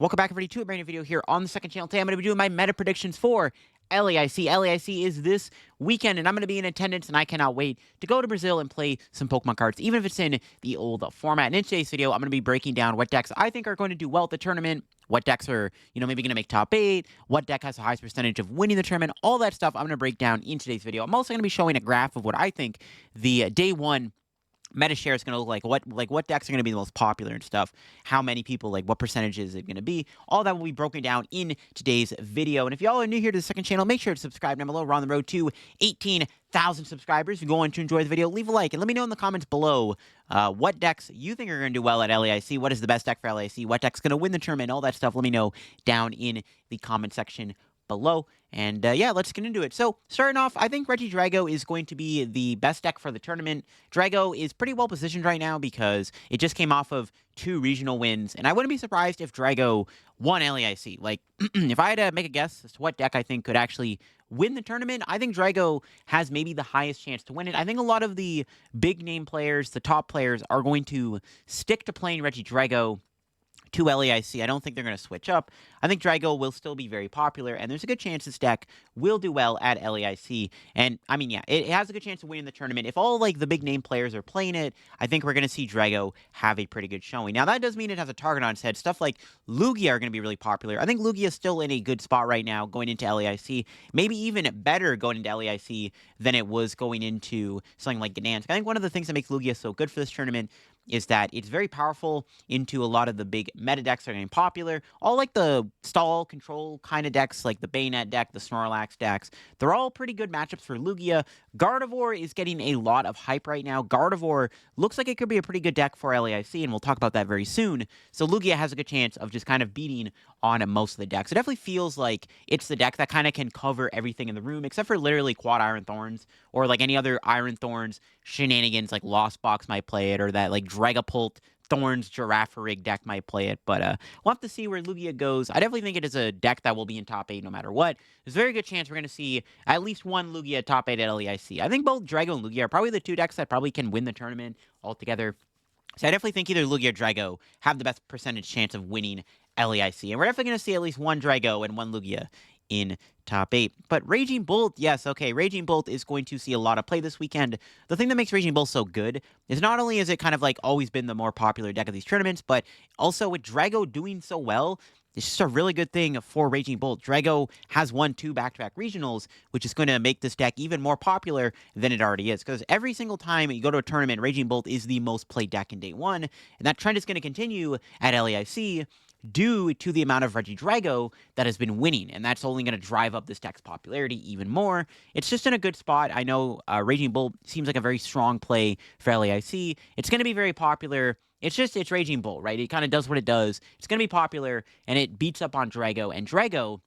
Welcome back, everybody, to a brand new video here on the second channel. Today, I'm going to be doing my meta predictions for LAIC. LAIC is this weekend, and I'm going to be in attendance, and I cannot wait to go to Brazil and play some Pokemon cards, even if it's in the old format. And in today's video, I'm going to be breaking down what decks I think are going to do well at the tournament, what decks are, maybe going to make top 8, what deck has the highest percentage of winning the tournament, all that stuff I'm going to break down in today's video. I'm also going to be showing a graph of what I think the day one meta share is going to look like, what decks are going to be the most popular and stuff, how many people, what percentage is it going to be, all that will be broken down in today's video. And if y'all are new here to the second channel, make sure to subscribe down below. We're on the road to 18,000 subscribers. If you're going to enjoy the video, leave a like and let me know in the comments below what decks you think are going to do well at LAIC, what is the best deck for LAIC, what deck's going to win the tournament, all that stuff. Let me know down in the comment section below. And yeah, let's get into it. So starting off, I think Regidrago is going to be the best deck for the tournament. Drago is pretty well positioned right now because it just came off of 2 regional wins, and I wouldn't be surprised if Drago won LAIC. If I had to make a guess as to what deck I think could actually win the tournament, I think Drago has maybe the highest chance to win it. I think a lot of the big name players, the top players, are going to stick to playing Regidrago to LAIC. I don't think they're going to switch up. I think Drago will still be very popular, and there's a good chance this deck will do well at LAIC. And, I mean, yeah, it has a good chance of winning the tournament. If all, the big-name players are playing it, I think we're going to see Drago have a pretty good showing. Now, that does mean it has a target on its head. Stuff like Lugia are going to be really popular. I think Lugia is still in a good spot right now going into LAIC. Maybe even better going into LAIC than it was going into something like Gdansk. I think one of the things that makes Lugia so good for this tournament is that it's very powerful into a lot of the big meta decks that are getting popular. All the stall control kind of decks, like the Bayonet deck, the Snorlax decks, they're all pretty good matchups for Lugia. Gardevoir is getting a lot of hype right now. Gardevoir looks like it could be a pretty good deck for LAIC, and we'll talk about that very soon. So Lugia has a good chance of just kind of beating on most of the decks. It definitely feels like it's the deck that kind of can cover everything in the room, except for literally Quad Iron Thorns, or any other Iron Thorns shenanigans, like Lost Box might play it, or that Dragapult Thorns Girafarig deck might play it. But we'll have to see where Lugia goes. I definitely think it is a deck that will be in top 8 no matter what. There's a very good chance we're going to see at least one Lugia top 8 at LAIC. I think both Drago and Lugia are probably the 2 decks that probably can win the tournament altogether. So I definitely think either Lugia or Drago have the best percentage chance of winning LAIC. And we're definitely going to see at least one Drago and one Lugia in top 8. But Raging Bolt, yes, okay, Raging Bolt is going to see a lot of play this weekend. The thing that makes Raging Bolt so good is not only is it kind of always been the more popular deck of these tournaments, but also with Drago doing so well, it's just a really good thing for Raging Bolt. Drago has won 2 back-to-back regionals, which is going to make this deck even more popular than it already is. Because every single time you go to a tournament, Raging Bolt is the most played deck in day 1, and that trend is going to continue at LAIC due to the amount of Regidrago that has been winning, and that's only going to drive up this deck's popularity even more. It's just in a good spot. I know Raging Bolt seems like a very strong play for LAIC. It's going to be very popular. It's Raging Bolt, right? It kind of does what it does. It's going to be popular, and it beats up on Drago, and Drago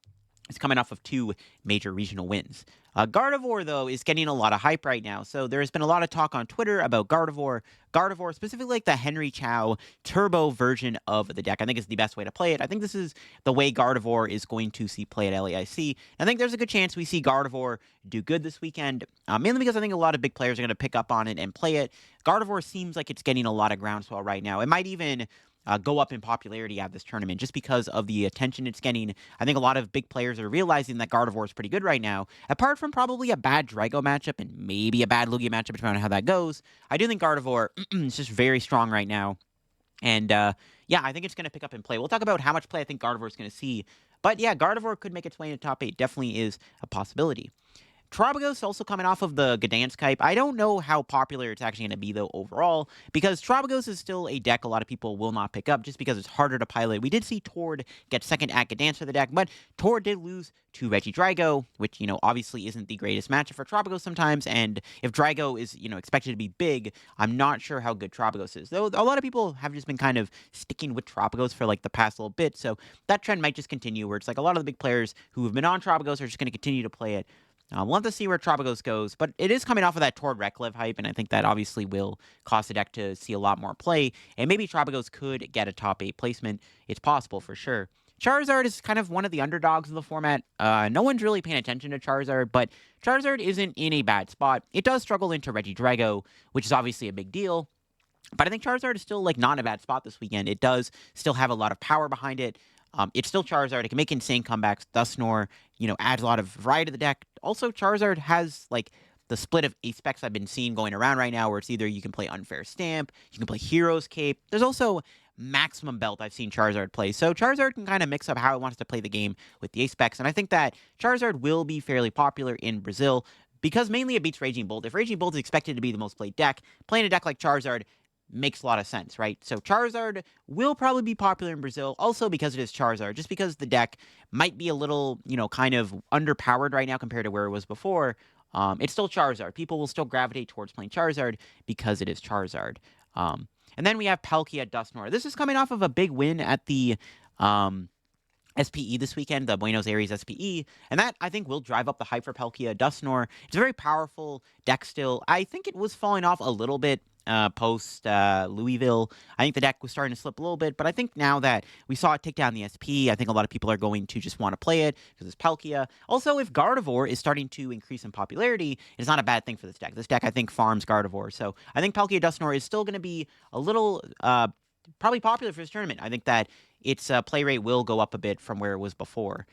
is coming off of 2 major regional wins. Gardevoir, though, is getting a lot of hype right now. So there has been a lot of talk on Twitter about Gardevoir. Gardevoir, specifically the Henry Chow turbo version of the deck, I think is the best way to play it. I think this is the way Gardevoir is going to see play at LAIC. I think there's a good chance we see Gardevoir do good this weekend, mainly because I think a lot of big players are going to pick up on it and play it. Gardevoir seems like it's getting a lot of groundswell right now. It might even go up in popularity at this tournament just because of the attention it's getting. I think a lot of big players are realizing that Gardevoir is pretty good right now. Apart from probably a bad Drago matchup and maybe a bad Lugia matchup, depending on how that goes, I do think Gardevoir is just very strong right now. And yeah, I think it's going to pick up and play. We'll talk about how much play I think Gardevoir is going to see. But yeah, Gardevoir could make its way into top 8. Definitely is a possibility. Trabagos also coming off of the Gdansk hype. I don't know how popular it's actually going to be, though, overall, because Trabagos is still a deck a lot of people will not pick up just because it's harder to pilot. We did see Tord get second at Gdansk for the deck, but Tord did lose to Regidrago, which, obviously isn't the greatest matchup for Trabagos sometimes, and if Drago is, expected to be big, I'm not sure how good Trabagos is, though a lot of people have just been kind of sticking with Trabagos for, the past little bit, so that trend might just continue, where it's a lot of the big players who have been on Trabagos are just going to continue to play it. We'll have to see where Trabagos goes, but it is coming off of that Tord Reklev hype, and I think that obviously will cause the deck to see a lot more play, and maybe Trabagos could get a top 8 placement. It's possible for sure. Charizard is kind of one of the underdogs of the format. No one's really paying attention to Charizard, but Charizard isn't in a bad spot. It does struggle into Regidrago, which is obviously a big deal, but I think Charizard is still not in a bad spot this weekend. It does still have a lot of power behind it. It's still Charizard. It can make insane comebacks. Dusknoir, adds a lot of variety to the deck. Also, Charizard has, like, the split of aspects I've been seeing going around right now, where it's either you can play Unfair Stamp, you can play Hero's Cape. There's also Maximum Belt I've seen Charizard play. So Charizard can kind of mix up how it wants to play the game with the aspects, and I think that Charizard will be fairly popular in Brazil because mainly it beats Raging Bolt. If Raging Bolt is expected to be the most played deck, playing a deck like Charizard makes a lot of sense, right? So Charizard will probably be popular in Brazil, also because it is Charizard, just because the deck might be a little, kind of underpowered right now compared to where it was before. It's still Charizard. People will still gravitate towards playing Charizard because it is Charizard. And then we have Palkia Dusknoir. This is coming off of a big win at the SPE this weekend, the Buenos Aires SPE, and that, I think, will drive up the hype for Palkia Dusknoir. It's a very powerful deck still. I think it was falling off a little bit post Louisville. I think the deck was starting to slip a little bit, but I think now that we saw it take down the SP, I think a lot of people are going to just want to play it because it's Palkia. Also, if Gardevoir is starting to increase in popularity, it's not a bad thing for this deck. This deck, I think, farms Gardevoir, so I think Palkia Dusknoir is still going to be a little probably popular for this tournament. I think that its play rate will go up a bit from where it was before.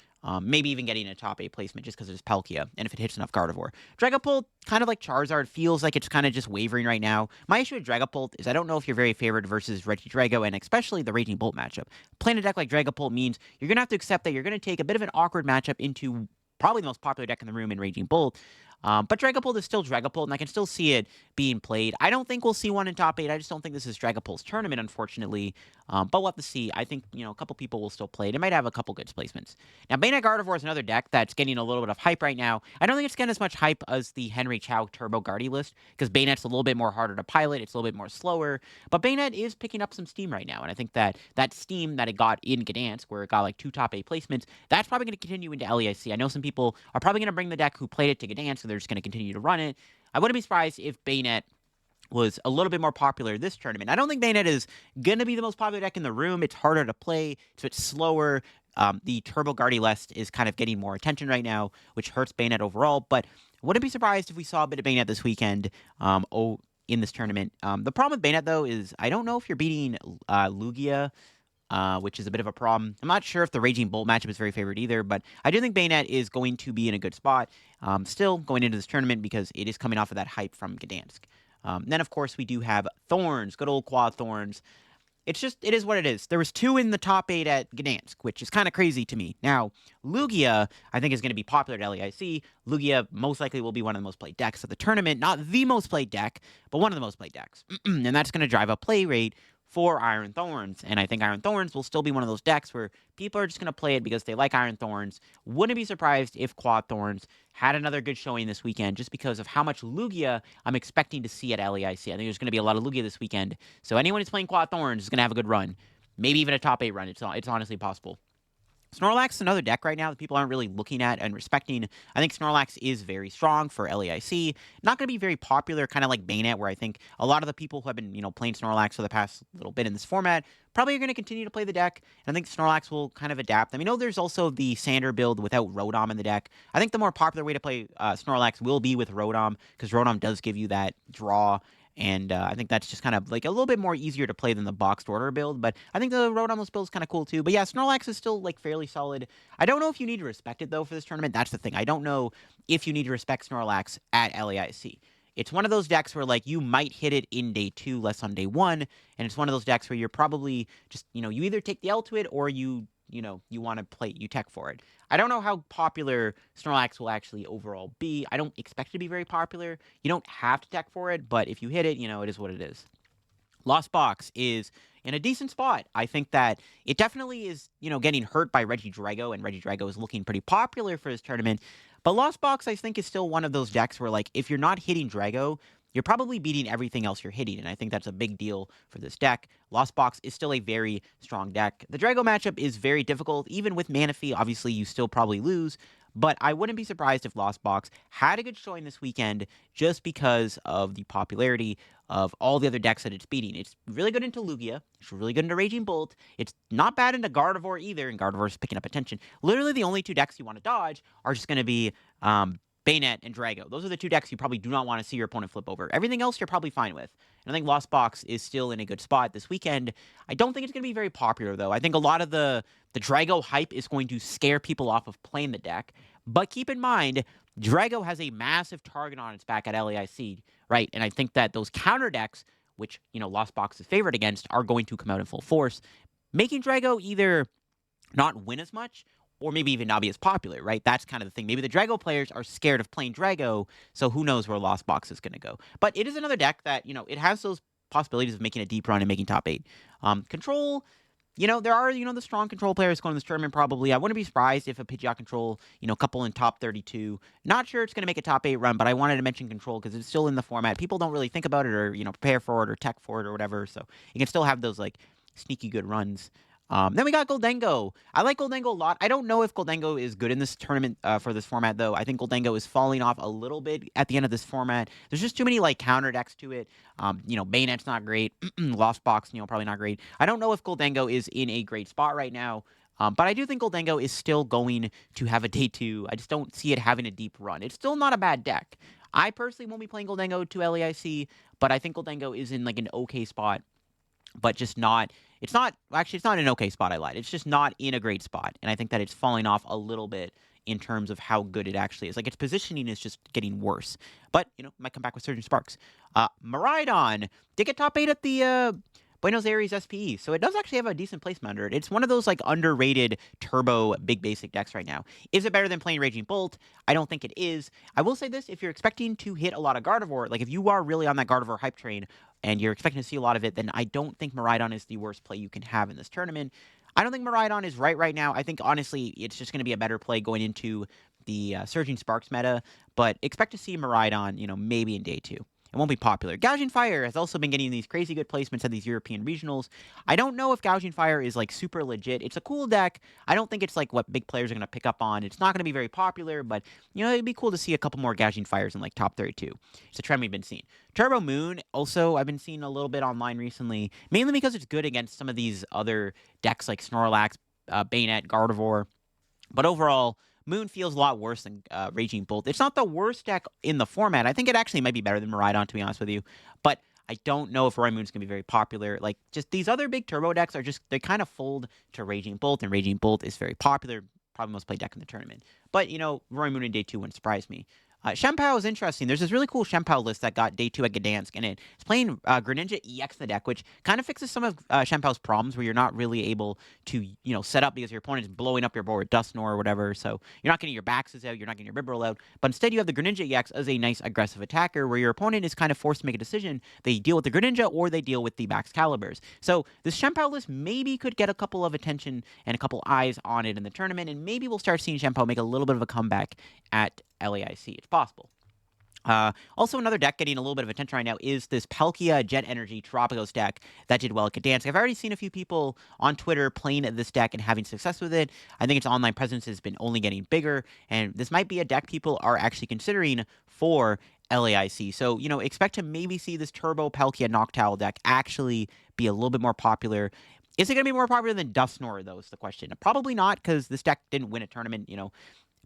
Maybe even getting a top 8 placement just because it's Palkia, and if it hits enough Gardevoir. Dragapult, kind of like Charizard, feels like it's kind of just wavering right now. My issue with Dragapult is I don't know if you're very favored versus Regidrago, and especially the Raging Bolt matchup. Playing a deck like Dragapult means you're going to have to accept that you're going to take a bit of an awkward matchup into probably the most popular deck in the room in Raging Bolt. But Dragapult is still Dragapult, and I can still see it being played. I don't think we'll see one in top 8. I just don't think this is Dragapult's tournament, unfortunately. But we'll have to see. I think, a couple people will still play it. It might have a couple good placements. Now, Bayonet Gardevoir is another deck that's getting a little bit of hype right now. I don't think it's getting as much hype as the Henry Chow Turbo Guardy list, because Bayonet's a little bit more harder to pilot. It's a little bit more slower. But Bayonet is picking up some steam right now, and I think that steam that it got in Gdansk, where it got like 2 top 8 placements, that's probably going to continue into LAIC. I know some people are probably going to bring the deck who played it to Gdansk, and they're just going to continue to run it. I wouldn't be surprised if Bayonet was a little bit more popular this tournament. I don't think Bayonet is going to be the most popular deck in the room. It's harder to play. It's a bit slower. The Turbo Guardy list is kind of getting more attention right now, which hurts Bayonet overall. But wouldn't be surprised if we saw a bit of Bayonet this weekend in this tournament. The problem with Bayonet, though, is I don't know if you're beating Lugia, which is a bit of a problem. I'm not sure if the Raging Bolt matchup is very favored either, but I do think Bayonet is going to be in a good spot still going into this tournament because it is coming off of that hype from Gdansk. Then, of course, we do have Thorns, good old Quad Thorns. It is what it is. There was 2 in the top 8 at Gdansk, which is kind of crazy to me. Now, Lugia, I think, is going to be popular at LAIC. Lugia most likely will be one of the most played decks of the tournament. Not the most played deck, but one of the most played decks. And that's going to drive up play rate for Iron Thorns, and I think Iron Thorns will still be one of those decks where people are just going to play it because they like Iron Thorns. Wouldn't be surprised if Quad Thorns had another good showing this weekend just because of how much Lugia I'm expecting to see at LAIC. I think there's going to be a lot of Lugia this weekend, so anyone who's playing Quad Thorns is going to have a good run. Maybe even a top 8 run. It's honestly possible. Snorlax is another deck right now that people aren't really looking at and respecting. I think Snorlax is very strong for LAIC. Not going to be very popular, kind of like Bayonet, where I think a lot of the people who have been, playing Snorlax for the past little bit in this format probably are going to continue to play the deck. And I think Snorlax will kind of adapt. I mean, there's also the Sander build without Rotom in the deck. I think the more popular way to play Snorlax will be with Rotom, because Rotom does give you that draw. And I think that's just kind of like a little bit more easier to play than the boxed order build. But I think the Rotomless build is kind of cool too. But yeah, Snorlax is still like fairly solid. I don't know if you need to respect it though for this tournament. That's the thing. I don't know if you need to respect Snorlax at LAIC. It's one of those decks where like you might hit it in day 2, less on day 1. And it's one of those decks where you're probably just, you either take the L to it or you want to play, you tech for it. I don't know how popular Snorlax will actually overall be. I don't expect it to be very popular. You don't have to tech for it, but if you hit it, it is what it is. Lost Box is in a decent spot. I think that it definitely is, getting hurt by Regidrago, and Regidrago is looking pretty popular for this tournament. But Lost Box, I think, is still one of those decks where, like, if you're not hitting Drago, you're probably beating everything else you're hitting, and I think that's a big deal for this deck. Lost Box is still a very strong deck. The Drago matchup is very difficult. Even with Manaphy, obviously, you still probably lose, but I wouldn't be surprised if Lost Box had a good showing this weekend just because of the popularity of all the other decks that it's beating. It's really good into Lugia. It's really good into Raging Bolt. It's not bad into Gardevoir either, and Gardevoir's picking up attention. Literally, the only 2 decks you want to dodge are just going to be Bayonet, and Drago. Those are the 2 decks you probably do not want to see your opponent flip over. Everything else you're probably fine with. And I think Lost Box is still in a good spot this weekend. I don't think it's going to be very popular, though. I think a lot of the Drago hype is going to scare people off of playing the deck. But keep in mind, Drago has a massive target on its back at LAIC, right? And I think that those counter decks, which, Lost Box is favored against, are going to come out in full force, making Drago either not win as much or maybe even not be as popular, right? That's kind of the thing. Maybe the Drago players are scared of playing Drago, so who knows where Lost Box is going to go. But it is another deck that, it has those possibilities of making a deep run and making top 8. Control, there are, the strong control players going to this tournament probably. I wouldn't be surprised if a Pidgeot control, a couple in top 32. Not sure it's going to make a top 8 run, but I wanted to mention control because it's still in the format. People don't really think about it or, prepare for it or tech for it or whatever, so you can still have those, sneaky good runs. Then we got Goldengo. I like Goldengo a lot. I don't know if Goldengo is good in this tournament for this format, though. I think Goldengo is falling off a little bit at the end of this format. There's just too many, counter decks to it. Bayonet's not great. Lost Box, probably not great. I don't know if Goldengo is in a great spot right now. But I do think Goldengo is still going to have a day 2. I just don't see it having a deep run. It's still not a bad deck. I personally won't be playing Goldengo to LAIC, but I think Goldengo is in, an okay spot. But just not, it's not an okay spot, I lied. It's just not in a great spot. And I think that it's falling off a little bit in terms of how good it actually is. Its positioning is just getting worse. But, might come back with Surging Sparks. Miraidon did get top 8 at the Buenos Aires SPE, so it does actually have a decent placement under it. It's one of those, underrated turbo big basic decks right now. Is it better than playing Raging Bolt? I don't think it is. I will say this, if you're expecting to hit a lot of Gardevoir, if you are really on that Gardevoir hype train, and you're expecting to see a lot of it, then I don't think Miraidon is the worst play you can have in this tournament. I don't think Miraidon is right now. I think, honestly, it's just going to be a better play going into the Surging Sparks meta, but expect to see Miraidon, maybe in day 2. It won't be popular. Gouging Fire has also been getting these crazy good placements at these European regionals. I don't know if Gouging Fire is, super legit. It's a cool deck. I don't think it's, what big players are going to pick up on. It's not going to be very popular, but, it'd be cool to see a couple more Gouging Fires in, top 32. It's a trend we've been seeing. Turbo Moon, also, I've been seeing a little bit online recently, mainly because it's good against some of these other decks like Snorlax, Bayonet, Gardevoir. But overall, Moon feels a lot worse than Raging Bolt. It's not the worst deck in the format. I think it actually might be better than Miraidon, to be honest with you. But I don't know if Roy Moon's going to be very popular. Just these other big turbo decks are just, they kind of fold to Raging Bolt, and Raging Bolt is very popular, probably most played deck in the tournament. But, Roy Moon in day 2 wouldn't surprise me. Shempao is interesting. There's this really cool Shempao list that got day 2 at Gdansk, and it's playing Greninja EX in the deck, which kind of fixes some of Shempao's problems where you're not really able to, set up because your opponent is blowing up your board with Dusknoir or whatever, so you're not getting your Baxes out, you're not getting your Bibarel out, but instead you have the Greninja EX as a nice aggressive attacker where your opponent is kind of forced to make a decision. They deal with the Greninja or they deal with the Baxcaliburs. So this Shempao list maybe could get a couple of attention and a couple eyes on it in the tournament, and maybe we'll start seeing Shempao make a little bit of a comeback at LAIC. It's possible. Also, another deck getting a little bit of attention right now is this Palkia Jet Energy Terapagos deck that did well at Gdansk. I've already seen a few people on Twitter playing this deck and having success with it. I think its online presence has been only getting bigger, and this might be a deck people are actually considering for LAIC. So, expect to maybe see this Turbo Palkia Noctowl deck actually be a little bit more popular. Is it going to be more popular than Dusknoir, though, is the question. Probably not, because this deck didn't win a tournament,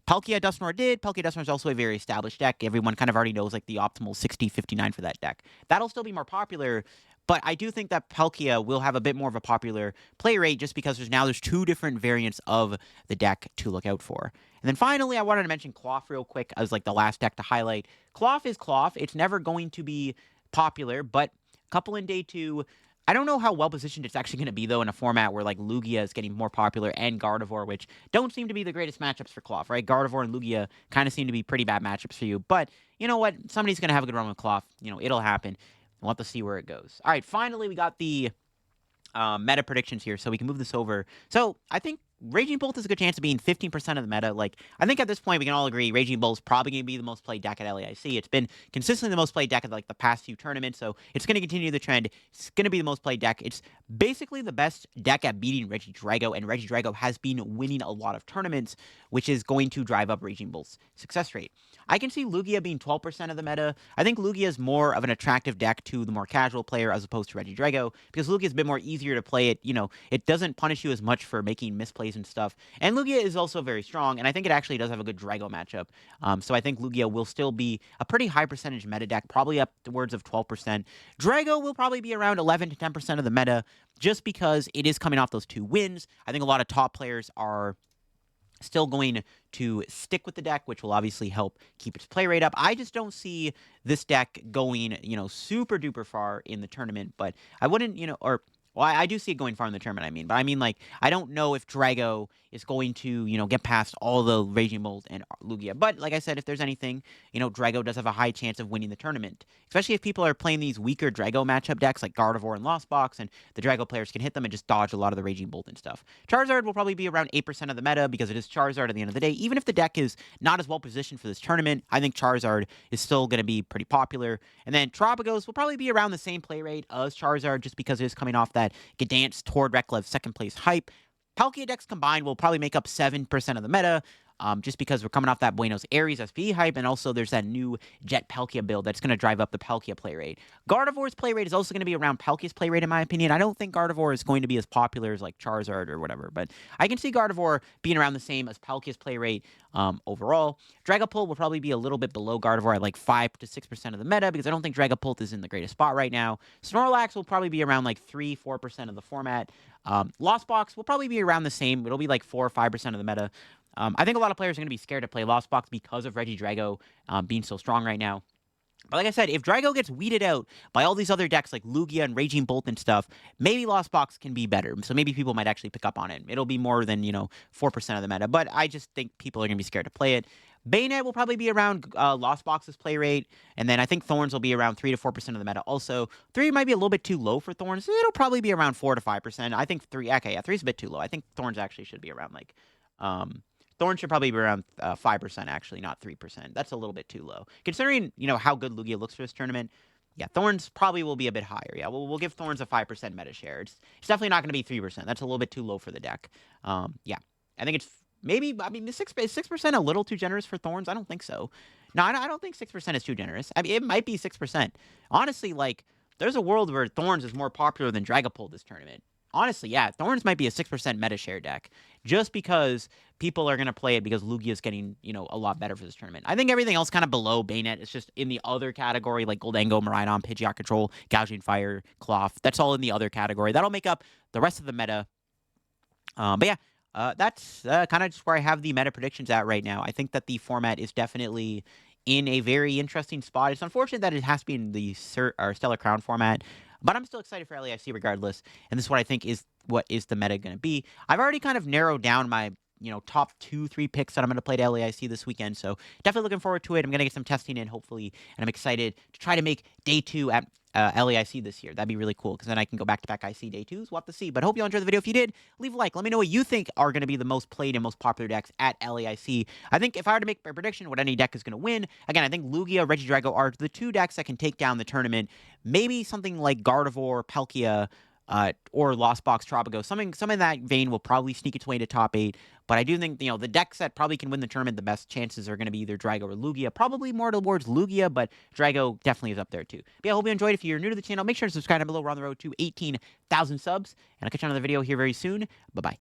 Palkia Dusknoir did. Palkia Dusknoir is also a very established deck. Everyone kind of already knows the optimal 60-59 for that deck. That'll still be more popular, but I do think that Palkia will have a bit more of a popular play rate just because there's 2 different variants of the deck to look out for. And then finally, I wanted to mention Cloth real quick as the last deck to highlight. Cloth is Cloth. It's never going to be popular, but a couple in day 2. I don't know how well-positioned it's actually going to be, though, in a format where, Lugia is getting more popular and Gardevoir, which don't seem to be the greatest matchups for Cloth, right? Gardevoir and Lugia kind of seem to be pretty bad matchups for you. But you know what? Somebody's going to have a good run with Cloth. It'll happen. We'll have to see where it goes. All right, finally, we got the meta predictions here, so we can move this over. So I think Raging Bolt has a good chance of being 15% of the meta. I think at this point we can all agree Raging Bolt is probably going to be the most played deck at LAIC. It's been consistently the most played deck at the past few tournaments, so it's going to continue the trend. It's going to be the most played deck. It's basically the best deck at beating Regidrago, and Regidrago has been winning a lot of tournaments, which is going to drive up Raging Bolt's success rate. I can see Lugia being 12% of the meta. I think Lugia is more of an attractive deck to the more casual player as opposed to Regidrago, because Lugia is a bit more easier to play it. It doesn't punish you as much for making misplays plays and stuff. And Lugia is also very strong, and I think it actually does have a good Drago matchup. So I think Lugia will still be a pretty high percentage meta deck, probably upwards of 12%. Drago will probably be around 11 to 10% of the meta, just because it is coming off those 2 wins. I think a lot of top players are still going to stick with the deck, which will obviously help keep its play rate up. I just don't see this deck going, super duper far in the tournament, but I wouldn't, well, I do see it going far in the tournament, but I mean, like, I don't know if Drago is going to, get past all the Raging Bolt and Lugia. But, like I said, if there's anything, Drago does have a high chance of winning the tournament. Especially if people are playing these weaker Drago matchup decks like Gardevoir and Lost Box, and the Drago players can hit them and just dodge a lot of the Raging Bolt and stuff. Charizard will probably be around 8% of the meta because it is Charizard at the end of the day. Even if the deck is not as well positioned for this tournament, I think Charizard is still going to be pretty popular. And then Tropicos will probably be around the same play rate as Charizard just because it is coming off that Gdansk toward Reklev second place hype. Palkia decks combined will probably make up 7% of the meta, just because we're coming off that Buenos Aires SP hype, and also there's that new Jet Palkia build that's going to drive up the Palkia play rate. Gardevoir's play rate is also going to be around Palkia's play rate, in my opinion. I don't think Gardevoir is going to be as popular as like Charizard or whatever, but I can see Gardevoir being around the same as Palkia's play rate overall. Dragapult will probably be a little bit below Gardevoir at like 5 to 6% of the meta, because I don't think Dragapult is in the greatest spot right now. Snorlax will probably be around like 3-4% of the format. Lost Box will probably be around the same. It'll be like 4 or 5% of the meta. I think a lot of players are going to be scared to play Lost Box because of Regidrago being so strong right now. But like I said, if Drago gets weeded out by all these other decks like Lugia and Raging Bolt and stuff, maybe Lost Box can be better. So maybe people might actually pick up on it. It'll be more than, 4% of the meta. But I just think people are going to be scared to play it. Bayonet will probably be around Lost Box's play rate. And then I think Thorns will be around 3 to 4% of the meta also. 3 might be a little bit too low for Thorns. It'll probably be around 4 to 5%. I think 3, okay, yeah, 3's a bit too low. I think Thorns actually should be around like... Thorns should probably be around 5%, actually, not 3%. That's a little bit too low. Considering, how good Lugia looks for this tournament, yeah, Thorns probably will be a bit higher. Yeah, we'll give Thorns a 5% meta share. It's definitely not going to be 3%. That's a little bit too low for the deck. Yeah, I think it's maybe, I mean, is 6% a little too generous for Thorns? I don't think so. No, I don't think 6% is too generous. I mean, it might be 6%. Honestly, like, there's a world where Thorns is more popular than Dragapult this tournament. Honestly, yeah, Thorns might be a 6% meta share deck just because people are going to play it because Lugia is getting, a lot better for this tournament. I think everything else kind of below Bayonet is just in the other category, like Goldango, Miraidon, Pidgeot Control, Gouging Fire, Cloth. That's all in the other category. That'll make up the rest of the meta. But yeah, that's kind of just where I have the meta predictions at right now. I think that the format is definitely in a very interesting spot. It's unfortunate that it has to be in the Stellar Crown format, but I'm still excited for LAIC regardless, and this is what I think is what is the meta going to be. I've already kind of narrowed down my top 2-3 picks that I'm going to play to LAIC this weekend, so definitely looking forward to it. I'm going to get some testing in, hopefully, and I'm excited to try to make day 2 at LAIC this year. That'd be really cool, because then I can go back-to-back IC day 2s. We'll have to see, but I hope you all enjoyed the video. If you did, leave a like. Let me know what you think are going to be the most played and most popular decks at LAIC. I think if I were to make a prediction what any deck is going to win, again, I think Lugia, Regidrago are the 2 decks that can take down the tournament. Maybe something like Gardevoir, Palkia, or Lost Box, Tropico. Some in that vein will probably sneak its way to top 8. But I do think, the decks that probably can win the tournament, the best chances are going to be either Drago or Lugia. Probably more towards Lugia, but Drago definitely is up there too. But yeah, I hope you enjoyed. If you're new to the channel, make sure to subscribe down below. We're on the road to 18,000 subs. And I'll catch you on another video here very soon. Bye-bye.